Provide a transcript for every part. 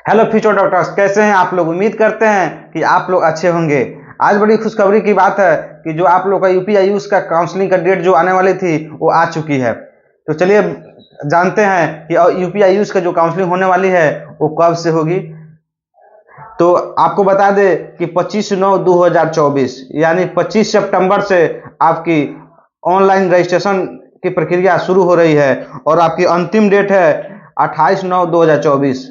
Hello future doctors, कैसे हैं आप लोग। उम्मीद करते हैं कि आप लोग अच्छे होंगे। आज बड़ी खुशखबरी की बात है कि जो आप लोग का यूपीआईयूएस का काउंसलिंग का डेट जो आने वाली थी वो आ चुकी है। तो चलिए जानते हैं कि यूपीआईयूएस का जो काउंसलिंग होने वाली है वो कब से होगी। तो आपको बता दें कि 25/9/2024 यानी 25 सितंबर से आपकी ऑनलाइन रजिस्ट्रेशन की प्रक्रिया शुरू हो रही है और आपकी अंतिम डेट है 28/9/2024।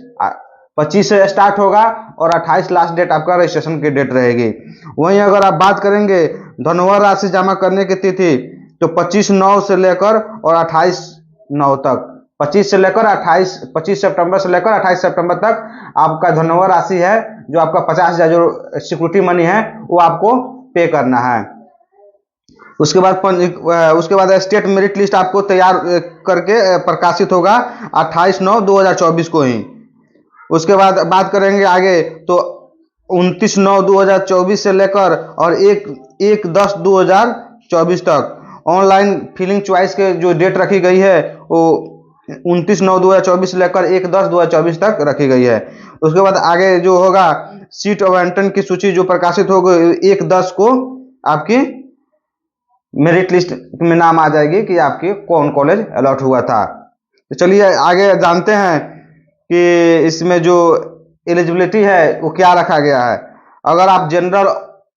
25 से स्टार्ट होगा और 28 लास्ट डेट आपका रजिस्ट्रेशन की डेट रहेगी। वहीं अगर आप बात करेंगे धनवर राशि जमा करने की तिथि, तो 25/9 से लेकर और 28/9 तक, 25 सितंबर से लेकर 28 सितंबर तक आपका धनवर राशि है जो आपका 50,000 जो सिक्योरिटी मनी है वो आपको पे करना है। उसके बाद स्टेट मेरिट लिस्ट आपको तैयार करके प्रकाशित होगा 28/9/2024 को ही। उसके बाद बात करेंगे आगे तो 29/9/2024 से लेकर और 1/10/2024 तक ऑनलाइन फिलिंग चॉइस के जो डेट रखी गई है वो 29/9/2024 से लेकर 1/10/2024 तक रखी गई है। उसके बाद आगे जो होगा सीट आवंटन की सूची जो प्रकाशित होगी 1/10 को आपकी मेरिट लिस्ट में नाम आ जाएगी कि आपके कौन कॉलेज अलॉट हुआ था। तो चलिए आगे जानते हैं कि इसमें जो एलिजिबिलिटी है वो क्या रखा गया है। अगर आप जनरल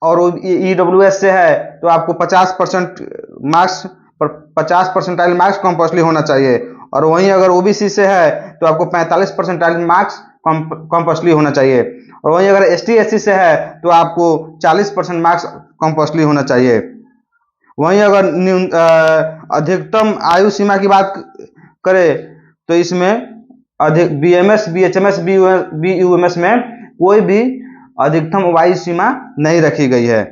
और ईडब्ल्यूएस से है तो आपको 50% मार्क्स, 50 परसेंटाइल मार्क्स कंपल्सरी होना चाहिए। और वहीं अगर ओबीसी से है तो आपको 45 परसेंटाइल मार्क्स कंपल्सरी होना चाहिए। और वहीं अगर एसटी एससी से है तो आपको 40% मार्क्स कंपल्सरी होना चाहिए। वहीं अगर अधिकतम आयु सीमा की बात करें तो इसमें अधिक बीएमएस बीएचएमएस बीयूएमएस में कोई भी अधिकतम आयु सीमा नहीं रखी गई है।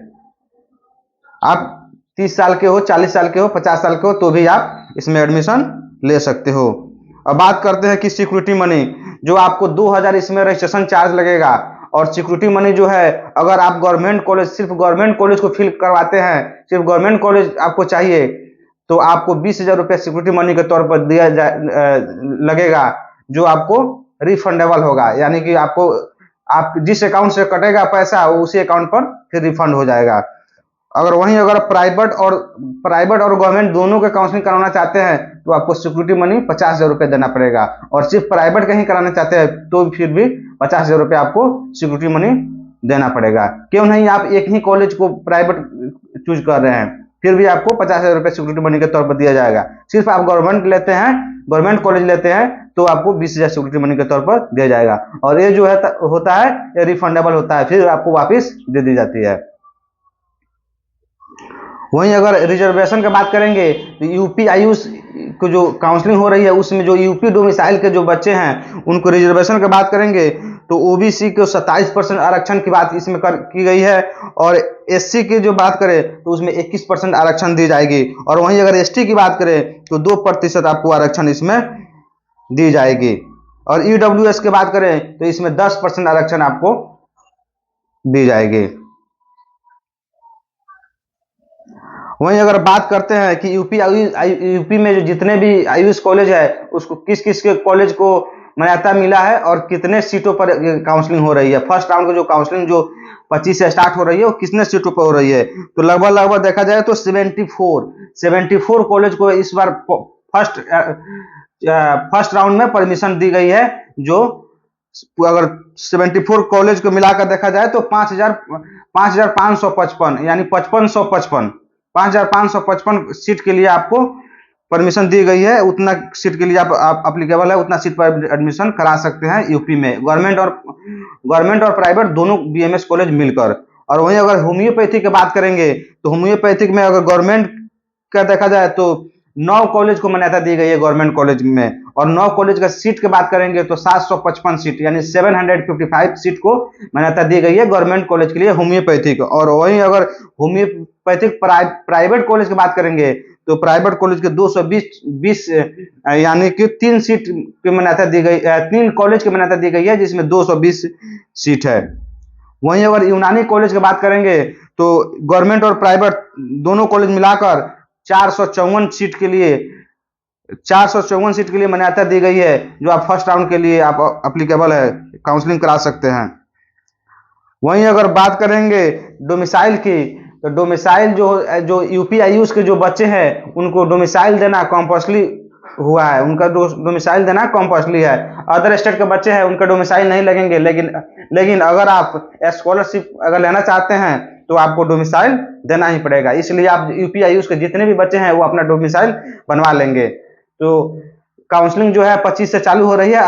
आप 30 साल के हो, 40 साल के हो, 50 साल के हो तो भी आप इसमें एडमिशन ले सकते हो। अब बात करते हैं कि सिक्योरिटी मनी जो आपको 2000 इसमें रजिस्ट्रेशन चार्ज लगेगा। और सिक्योरिटी मनी जो है अगर आप गवर्नमेंट कॉलेज, सिर्फ गवर्नमेंट कॉलेज को फिल करवाते हैं, सिर्फ गवर्नमेंट कॉलेज आपको चाहिए, तो आपको 20,000 रुपये सिक्योरिटी मनी के तौर पर लगेगा जो आपको रिफंडेबल होगा। यानी कि आपको आप जिस अकाउंट से कटेगा पैसा वो उसी अकाउंट पर फिर रिफंड हो जाएगा। अगर प्राइवेट और गवर्नमेंट दोनों के काउंसलिंग कराना चाहते हैं तो आपको सिक्योरिटी मनी 50,000 रुपये देना पड़ेगा। और सिर्फ प्राइवेट कहीं कराना चाहते हैं तो फिर भी 50,000 रुपये आपको सिक्योरिटी मनी देना पड़ेगा। क्यों नहीं, आप एक ही कॉलेज को प्राइवेट चूज कर रहे हैं फिर भी आपको 50,000 रुपये सिक्योरिटी मनी के तौर पर दिया जाएगा। सिर्फ आप गवर्नमेंट कॉलेज लेते हैं तो आपको 20,000 सिक्योरिटी मनी के तौर पर दिया जाएगा। और ये जो है होता है ये रिफंडेबल होता है, फिर आपको वापिस दे दी जाती है। वहीं अगर रिजर्वेशन की बात करेंगे तो यूपीआईयूएस को जो काउंसलिंग हो रही है उसमें जो यूपी डोमिसाइल के जो बच्चे हैं उनको रिजर्वेशन की बात करेंगे तो ओबीसी को 27% आरक्षण की बात इसमें की गई है। और एससी की जो बात करें तो उसमें 21% आरक्षण दी जाएगी। और वहीं अगर एसटी की बात करें तो 2% आपको आरक्षण इसमें दी जाएगी। और ईडब्ल्यूएस की बात करें तो इसमें 10% आरक्षण आपको दी जाएगी। वहीं अगर बात करते हैं कि यूपी में जो जितने भी आयुष कॉलेज है उसको किस किस के कॉलेज को मान्यता मिला है और कितने सीटों पर काउंसलिंग हो रही है। फर्स्ट राउंड की जो काउंसलिंग जो 25 से स्टार्ट हो रही है वो कितने सीटों पर हो रही है, तो लगभग देखा जाए तो 74 कॉलेज को इस बार फर्स्ट राउंड में परमिशन दी गई है। जो अगर 74 कॉलेज को मिलाकर देखा जाए तो 5,555 यानी 5,555 सीट के लिए आपको परमिशन दी गई है। उतना सीट के लिए आप अप्लीकेबल है, उतना सीट पर एडमिशन करा सकते हैं यूपी में, गवर्नमेंट और प्राइवेट दोनों बीएमएस कॉलेज मिलकर। और वहीं अगर होम्योपैथी की बात करेंगे तो होम्योपैथिक में अगर गवर्नमेंट का देखा जाए तो 9 कॉलेज को मान्यता दी गई है गवर्नमेंट कॉलेज में। और 9 कॉलेज का सीट की बात करेंगे तो 755 सीट यानी 755 सीट को मान्यता दी गई है गवर्नमेंट कॉलेज के लिए होम्योपैथिक। और वहीं अगर होम्योपैथिक प्राइवेट कॉलेज की बात करेंगे तो प्राइवेट कॉलेज के 220 यानी कि 3 सीट की मान्यता दी गई, 3 कॉलेज की मान्यता दी गई है जिसमें 220 सीट है। वहीं अगर यूनानी कॉलेज की बात करेंगे तो गवर्नमेंट और प्राइवेट दोनों कॉलेज मिलाकर 454 सीट के लिए 454 सीट के लिए मान्यता दी गई है, जो आप फर्स्ट राउंड के लिए आप अप्लीकेबल है, काउंसलिंग करा सकते हैं। वहीं अगर बात करेंगे डोमिसाइल की, तो डोमिसाइल जो यूपी आयुष के जो बच्चे हैं उनको डोमिसाइल देना कंपल्सरी हुआ है, उनका डोमिसाइल देना कंपल्सरी है। अदर स्टेट के बच्चे हैं उनका डोमिसाइल नहीं लगेंगे, लेकिन अगर आप स्कॉलरशिप अगर लेना चाहते हैं तो आपको डोमिसाइल देना ही पड़ेगा। इसलिए आप यूपी आयुष के जितने भी बच्चे हैं वो अपना डोमिसाइल बनवा लेंगे। तो काउंसलिंग जो है 25 से चालू हो रही है।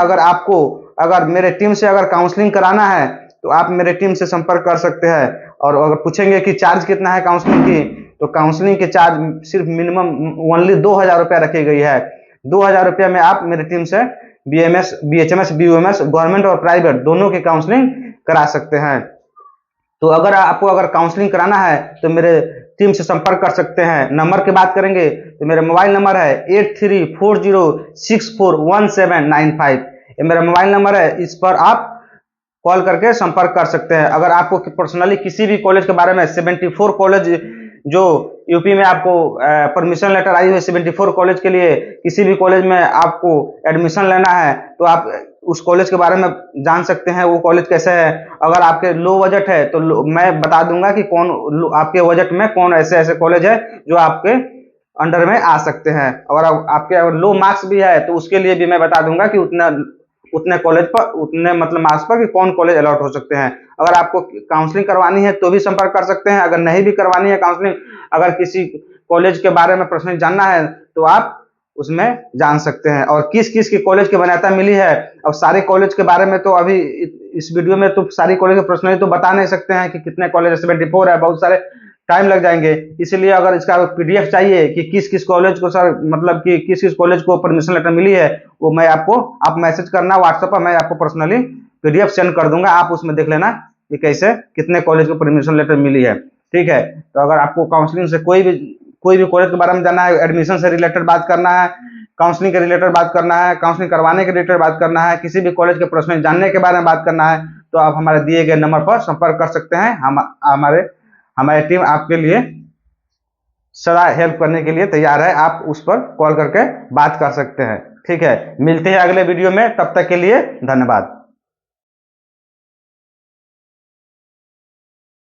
अगर मेरे टीम से अगर काउंसलिंग कराना है तो आप मेरे टीम से संपर्क कर सकते हैं। और अगर पूछेंगे कि चार्ज कितना है काउंसलिंग की, तो काउंसलिंग के चार्ज सिर्फ मिनिमम ओनली 2000 रुपया रखी गई है। 2000 रुपया में आप मेरे टीम से BMS, BHMS, BUMS गवर्नमेंट और प्राइवेट दोनों की काउंसलिंग करा सकते हैं। तो अगर आपको काउंसलिंग कराना है तो मेरे टीम से संपर्क कर सकते हैं। नंबर की बात करेंगे तो मेरा मोबाइल नंबर है 8340641795। ये मेरा मोबाइल नंबर है, इस पर आप कॉल करके संपर्क कर सकते हैं। अगर आपको पर्सनली किसी भी कॉलेज के बारे में 74 कॉलेज जो यूपी में आपको परमिशन लेटर आई हुई है 74 कॉलेज के लिए, किसी भी कॉलेज में आपको एडमिशन लेना है तो आप उस कॉलेज के बारे में जान सकते हैं, वो कॉलेज कैसे है। अगर आपके लो बजट है तो मैं बता दूंगा कि कौन आपके बजट में कौन ऐसे ऐसे कॉलेज है जो आपके अंडर में आ सकते हैं। और आपके अगर लो मार्क्स भी है तो उसके लिए भी मैं बता दूंगा कि उतने कॉलेज पर उतने मतलब मार्क्स पर कि कौन कॉलेज अलॉट हो सकते हैं। अगर आपको काउंसलिंग करवानी है तो भी संपर्क कर सकते हैं। अगर नहीं भी करवानी है काउंसलिंग, अगर किसी कॉलेज के बारे में पर्सनली जानना है तो आप उसमें जान सकते हैं। और किस किस की कॉलेज की मान्यता मिली है, और सारे कॉलेज के बारे में तो अभी इस वीडियो में तो सारी कॉलेज के पर्सनली तो बता नहीं सकते हैं कि कितने कॉलेज 74 है, बहुत सारे टाइम लग जाएंगे। इसलिए अगर इसका PDF चाहिए कि किस किस कॉलेज को सर मतलब कि किस किस कॉलेज को परमिशन लेटर मिली है, वो मैं आप मैसेज करना व्हाट्सएप पर, मैं आपको पर्सनली PDF सेंड कर दूंगा। आप उसमें देख लेना कि कैसे कितने कॉलेज को परमिशन लेटर मिली है। ठीक है, तो अगर आपको काउंसलिंग से कोई भी कॉलेज के बारे में जानना है, एडमिशन से रिलेटेड बात करना है, काउंसलिंग के रिलेटेड बात करना है, काउंसलिंग करवाने के रिलेटेड बात करना है, किसी भी कॉलेज के पर्सनली जानने के बारे में बात करना है, तो आप हमारे दिए गए नंबर पर संपर्क कर सकते हैं। हमारी टीम आपके लिए सदा हेल्प करने के लिए तैयार है। आप उस पर कॉल करके बात कर सकते हैं। ठीक है, मिलते हैं अगले वीडियो में, तब तक के लिए धन्यवाद।